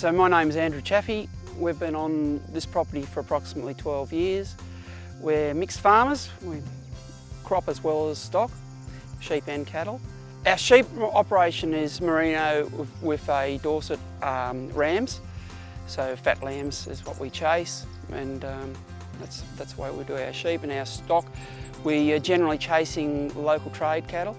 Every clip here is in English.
So my name is Merryl Chaffey. We've been on this property for approximately 12 years. We're mixed farmers. We crop as well as stock, sheep and cattle. Our sheep operation is merino with a Dorset rams. So fat lambs is what we chase, and that's the way we do our sheep. And our stock, we are generally chasing local trade cattle,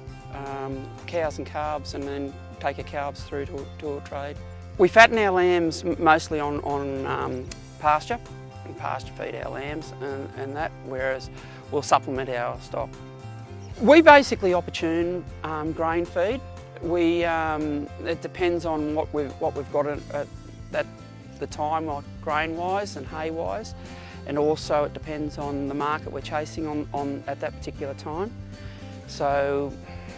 cows and calves, and then take our calves through to a trade. We fatten our lambs mostly on pasture, and pasture feed our lambs and that, whereas we'll supplement our stock. We basically opportune grain feed. It depends on what we've got at the time, like grain-wise and hay-wise, and also it depends on the market we're chasing on at that particular time. So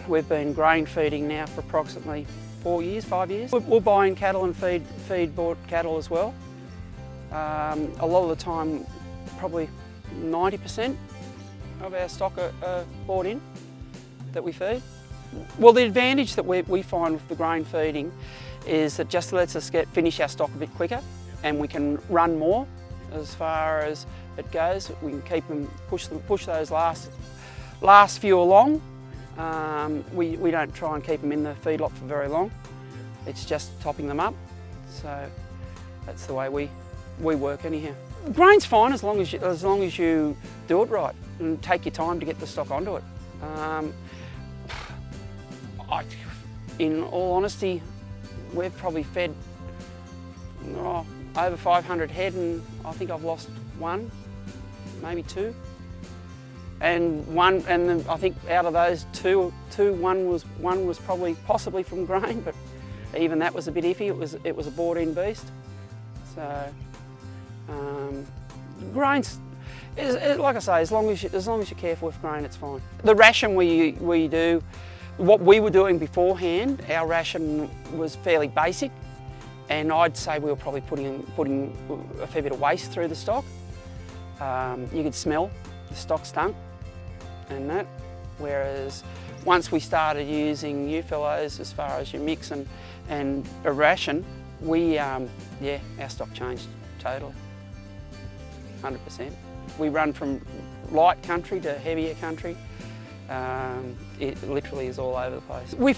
we've been grain feeding now for approximately 4 years, 5 years. We'll buy in cattle and feed bought cattle as well. A lot of the time, probably 90% of our stock are bought in that we feed. Well, the advantage that we find with the grain feeding is that just lets us finish our stock a bit quicker, and we can run more as far as it goes. We can keep them, push those last few along. We don't try and keep them in the feedlot for very long. It's just topping them up. So that's the way we work anyhow. Grain's fine as long as you do it right and take your time to get the stock onto it. In all honesty, we've probably fed over 500 head, and I think I've lost one, maybe two. And I think out of those two, one was probably possibly from grain, but even that was a bit iffy. It was a bought-in beast. So grains, like I say, as long as you're careful with grain, it's fine. The ration we do, what we were doing beforehand, our ration was fairly basic, and I'd say we were probably putting a fair bit of waste through the stock. You could smell the stock stunk and that, whereas once we started using U-fellows as far as your mix and a ration, our stock changed totally, 100%. We run from light country to heavier country. It literally is all over the place. We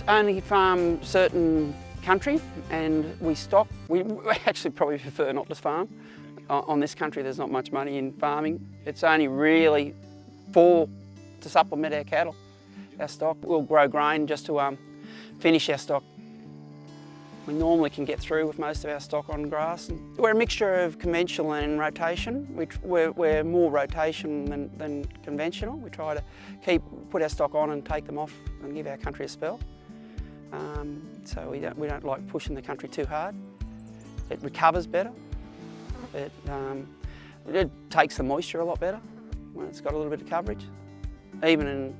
only farm certain country, and we stock. We actually probably prefer not to farm. On this country there's not much money in farming. It's only really to supplement our cattle, our stock. We'll grow grain just to finish our stock. We normally can get through with most of our stock on grass. We're a mixture of conventional and rotation. We're more rotation than conventional. We try to put our stock on and take them off and give our country a spell. So we don't like pushing the country too hard. It recovers better. It takes the moisture a lot better when it's got a little bit of coverage, even in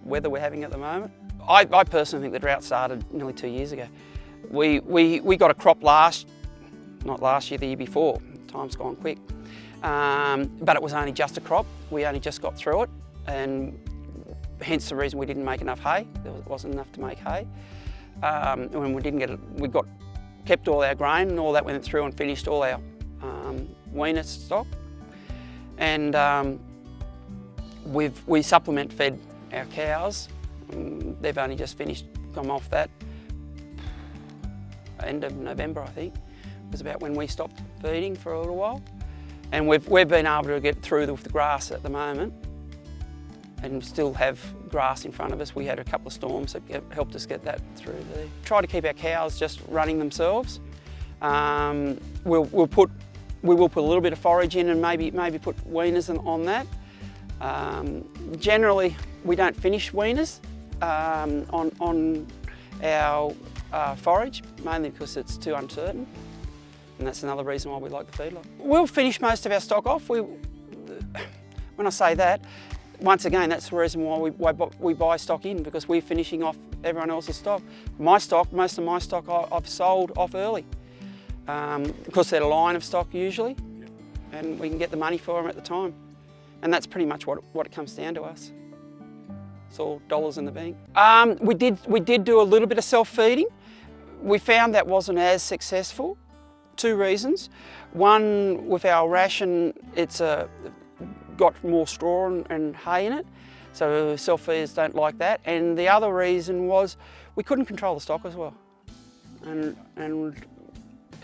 weather we're having at the moment. I personally think the drought started nearly 2 years ago. We got a crop not last year, the year before. Time's gone quick. But it was only just a crop. We only just got through it, and hence the reason we didn't make enough hay. There wasn't enough to make hay. When we didn't get it, kept all our grain, and all that went through and finished all our weaner stock. And we supplement fed our cows. They've only just come off that. End of November, I think, was about when we stopped feeding for a little while. And we've been able to get through with the grass at the moment, and still have grass in front of us. We had a couple of storms that helped us get that through there. Try to keep our cows just running themselves. We will put a little bit of forage in, and maybe put weaners on that. Generally, we don't finish weaners on our forage, mainly because it's too uncertain, and that's another reason why we like the feedlot. We'll finish most of our stock off. When I say that, once again, that's the reason why we buy stock in, because we're finishing off everyone else's stock. Most of my stock I've sold off early, because they're a line of stock usually, and we can get the money for them at the time. And that's pretty much what it comes down to us. It's all dollars in the bank. We did do a little bit of self-feeding. we found that wasn't as successful. Two reasons. One, with our ration, it's got more straw and hay in it, so self-feeders don't like that. And the other reason was we couldn't control the stock as well. And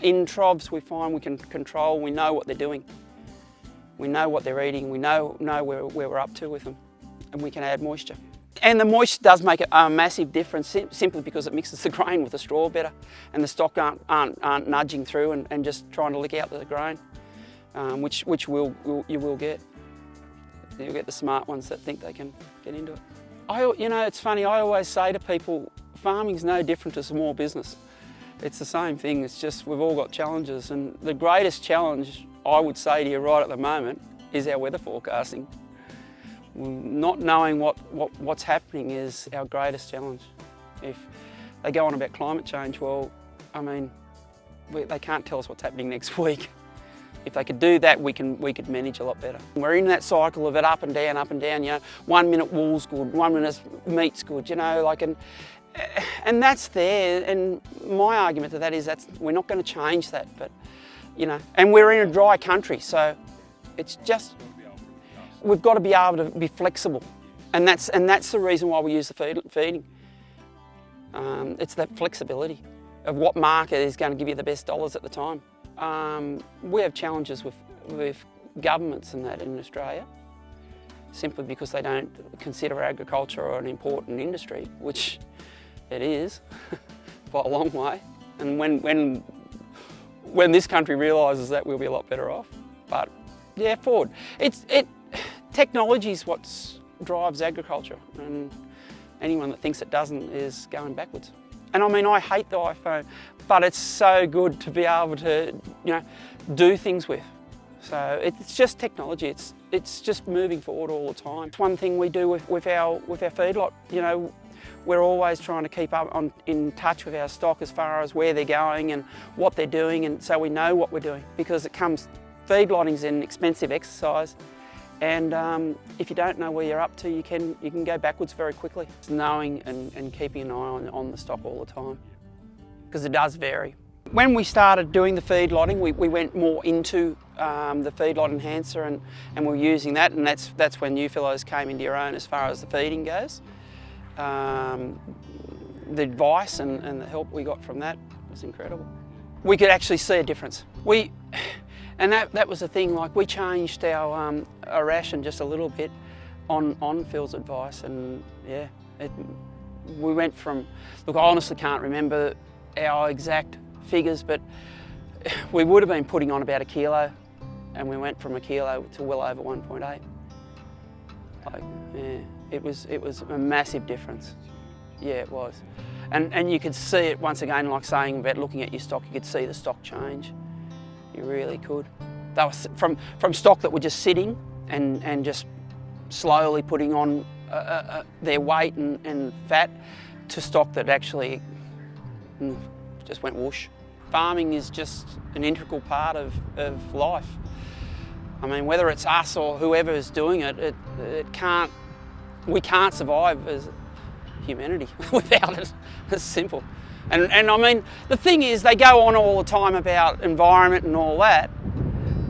in TROVs we find we can control, we know what they're doing. We know what they're eating, we know where we're up to with them, and we can add moisture. And the moisture does make a massive difference simply because it mixes the grain with the straw better, and the stock aren't nudging through and just trying to lick out the grain, which you will get. You'll get the smart ones that think they can get into it. You know, it's funny, I always say to people, farming's no different to small business. It's the same thing, it's just we've all got challenges, and the greatest challenge I would say to you right at the moment is our weather forecasting. Not knowing what's happening is our greatest challenge. If they go on about climate change, well, I mean, they can't tell us what's happening next week. If they could do that, we could manage a lot better. We're in that cycle of it up and down, you know, 1 minute wool's good, 1 minute meat's good, you know, like, and that's there, and my argument to that is we're not going to change that, but, you know, and we're in a dry country, so it's just, we've got to be able to be flexible, and that's the reason why we use the feeding. It's that flexibility of what market is going to give you the best dollars at the time. We have challenges with governments and that in Australia, simply because they don't consider agriculture an important industry, which it is by a long way. And when this country realises that, we'll be a lot better off. But yeah, forward. Technology is what drives agriculture, and anyone that thinks it doesn't is going backwards. And I mean, I hate the iPhone, but it's so good to be able to, you know, do things with. So it's just technology. It's just moving forward all the time. It's one thing we do with our feedlot. You know, we're always trying to keep up in touch with our stock as far as where they're going and what they're doing, and so we know what we're doing, because feedlotting's an expensive exercise. And if you don't know where you're up to, you can go backwards very quickly. It's knowing and keeping an eye on the stock all the time, because it does vary. When we started doing the feedlotting, we went more into the Feedlot Enhancer, and we're using that, and that's when you fellows came into your own as far as the feeding goes. The advice and the help we got from that was incredible. We could actually see a difference. And that was the thing, like, we changed our ration just a little bit on Phil's advice, and yeah, we went from, look, I honestly can't remember our exact figures, but we would have been putting on about 1 kilo, and we went from 1 kilo to well over 1.8. Like, yeah, it was a massive difference. Yeah, it was. And you could see it once again, like saying about looking at your stock, you could see the stock change. You really could. That was from stock that were just sitting and just slowly putting on their weight and fat, to stock that actually just went whoosh. Farming is just an integral part of life. I mean, whether it's us or whoever is doing it, we can't survive as humanity without it. It's simple. And I mean, the thing is, they go on all the time about environment and all that,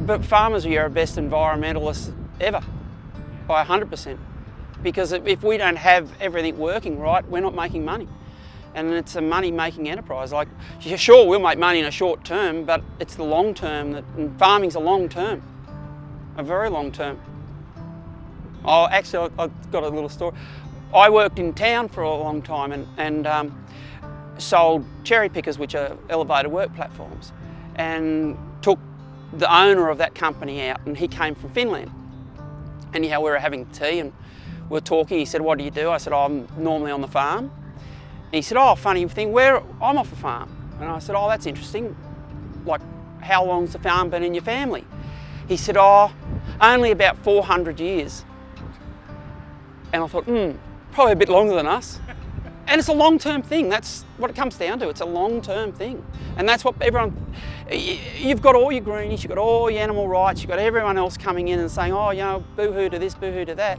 but farmers are your best environmentalists ever, by 100%. Because if we don't have everything working right, we're not making money. And it's a money-making enterprise. Like, sure, we'll make money in a short term, but it's the long term, and farming's a long term, a very long term. Oh, actually, I've got a little story. I worked in town for a long time and sold cherry pickers, which are elevated work platforms, and took the owner of that company out, and he came from Finland. Anyhow, we were having tea and we were talking. He said, "What do you do?" I said, "Oh, I'm normally on the farm." And he said, "Oh, funny thing, I'm off the farm." And I said, "Oh, that's interesting. Like, how long's the farm been in your family?" He said, "Oh, only about 400 years. And I thought, probably a bit longer than us. And it's a long-term thing. That's what it comes down to. It's a long-term thing. And that's what you've got all your greenies, you've got all your animal rights, you've got everyone else coming in and saying, oh, you know, boo-hoo to this, boo-hoo to that.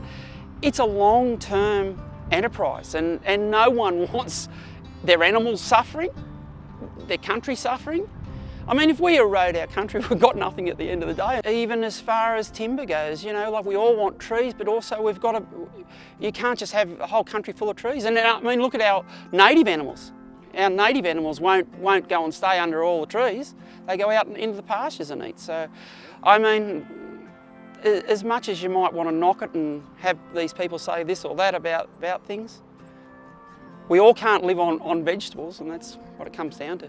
It's a long-term enterprise, and no one wants their animals suffering. their country suffering. I mean, if we erode our country, we've got nothing at the end of the day. Even as far as timber goes, you know, like we all want trees, but also we've got to, you can't just have a whole country full of trees. And I mean, look at our native animals. Our native animals won't go and stay under all the trees. They go out into the pastures and eat. So, I mean, as much as you might want to knock it and have these people say this or that about things, we all can't live on vegetables, and that's what it comes down to.